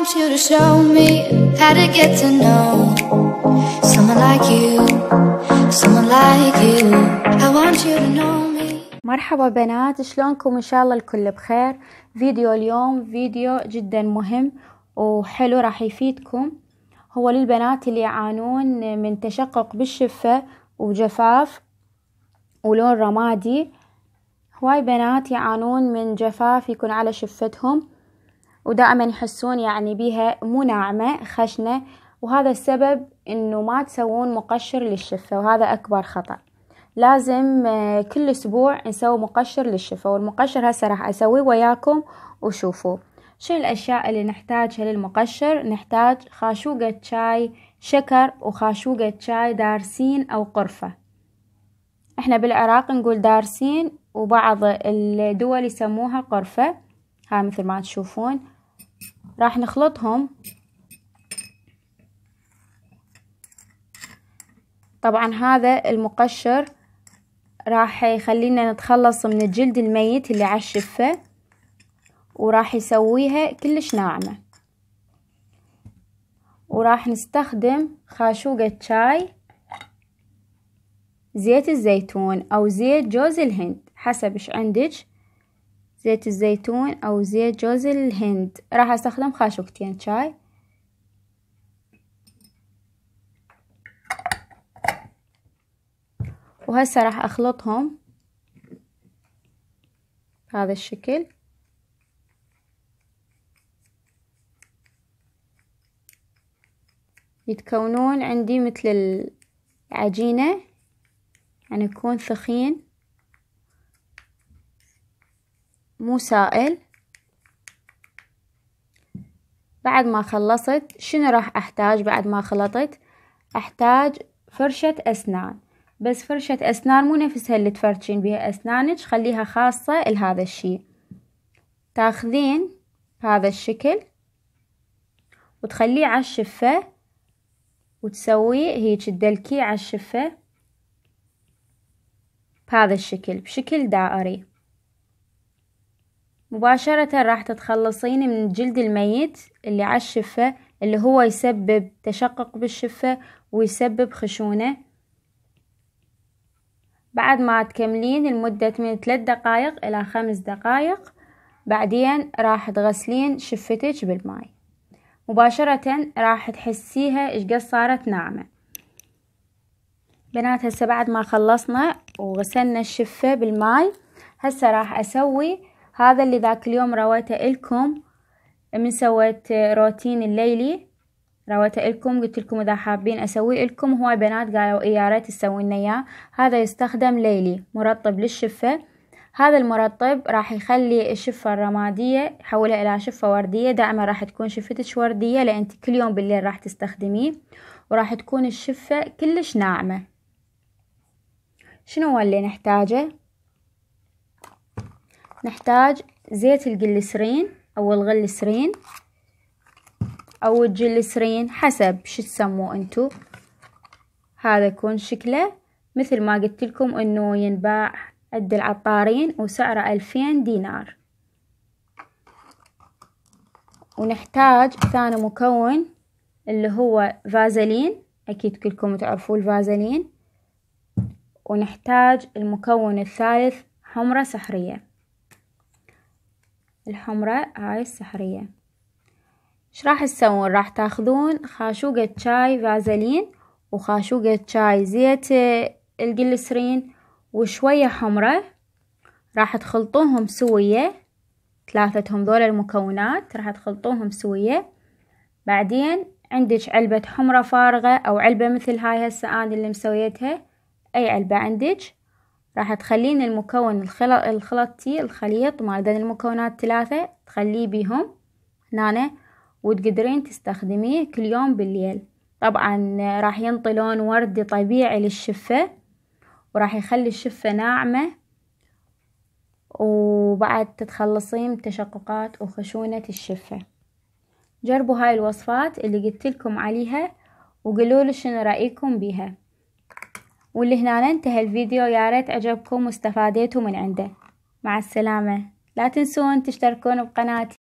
want you to show me how to get to know someone like you, someone like you. I want you to know me. مرحبا بنات، شلونكم؟ إن شاء الله الكل بخير. فيديو اليوم فيديو جدا مهم وحلو، راح يفيدكم. هو للبنات اللي يعانون من تشقق بالشفة وجفاف ولون رمادي. هواي بنات يعانون من جفاف يكون على شفتهم، ودائما يحسون يعني بيها مو ناعمة خشنة، وهذا السبب انه ما تسوون مقشر للشفة، وهذا اكبر خطأ. لازم كل اسبوع نسوي مقشر للشفة، والمقشر هسه راح اسويه وياكم وشوفوا شو الاشياء اللي نحتاجها للمقشر. نحتاج خاشوقة شاي شكر، وخاشوقة شاي دارسين او قرفة. احنا بالعراق نقول دارسين، وبعض الدول يسموها قرفة. ها مثل ما تشوفون راح نخلطهم. طبعا هذا المقشر راح يخلينا نتخلص من الجلد الميت اللي على الشفة، وراح يسويها كلش ناعمة. وراح نستخدم خاشوقة شاي، زيت الزيتون او زيت جوز الهند حسب ايش عندك، زيت الزيتون او زيت جوز الهند. راح استخدم خاشوقتين شاي. وهسه راح اخلطهم بهذا الشكل. يتكونون عندي مثل العجينة، يعني يكون ثخين مو سائل. بعد ما خلصت شنو راح احتاج؟ بعد ما خلطت احتاج فرشة اسنان، بس فرشة اسنان مو نفسها اللي تفرشين بها اسنانك، خليها خاصة لهذا الشي. تاخذين بهذا الشكل وتخليه على الشفة، وتسويه هيك تدلكيه على الشفة بهذا الشكل، بشكل دائري. مباشرة راح تتخلصين من الجلد الميت اللي على الشفة، اللي هو يسبب تشقق بالشفة ويسبب خشونة. بعد ما تكملين لمدة من 3 دقائق إلى 5 دقائق، بعدين راح تغسلين شفتك بالماء. مباشرة راح تحسيها إيش قد صارت ناعمة. بنات هسه بعد ما خلصنا وغسلنا الشفة بالماء، هسه راح أسوي هذا اللي ذاك اليوم رويته إلكم. من سويت روتين الليلي رويته إلكم، قلت لكم إذا حابين أسوي إلكم. هواي بنات قالوا إيه يا ريت تسوي لنا إياه. هذا يستخدم ليلي مرطب للشفة. هذا المرطب راح يخلي الشفة الرمادية يحولها إلى شفة وردية. دائما راح تكون شفتك وردية، لأن انت كل يوم بالليل راح تستخدميه، وراح تكون الشفة كلش ناعمة. شنو هو اللي نحتاجه؟ نحتاج زيت الجليسرين او الغليسرين او الجليسرين حسب شو تسموه انتو. هذا يكون شكله مثل ما قلت لكم انه ينباع عند العطارين، وسعره 2000 دينار. ونحتاج ثاني مكون اللي هو فازلين، اكيد كلكم تعرفوا الفازلين. ونحتاج المكون الثالث حمرة سحرية. الحمرة هاي السحرية. ايش راح تسوون؟ راح تاخذون خاشوقة شاي فازلين، وخاشوقة شاي زيت الجليسرين، وشوية حمرة. راح تخلطوهم سوية، ثلاثتهم ذول المكونات راح تخلطوهم سوية. بعدين عندك علبة حمرة فارغة او علبة مثل هاي هسه انا اللي مسويتها، اي علبة عندك. راح تخلين المكون الخليط مال ذين المكونات 3 تخليه بيهم هنا، وتقدرين تستخدميه كل يوم بالليل. طبعا راح ينطي لون وردي طبيعي للشفة، وراح يخلي الشفة ناعمة، وبعد تتخلصين من تشققات وخشونة الشفة. جربوا هاي الوصفات اللي قلت لكم عليها، وقولوا شنو رأيكم بيها. واللي هنا انتهى الفيديو، يا ريت عجبكم واستفاديتوا من عنده. مع السلامة. لا تنسون تشتركون بقناتي.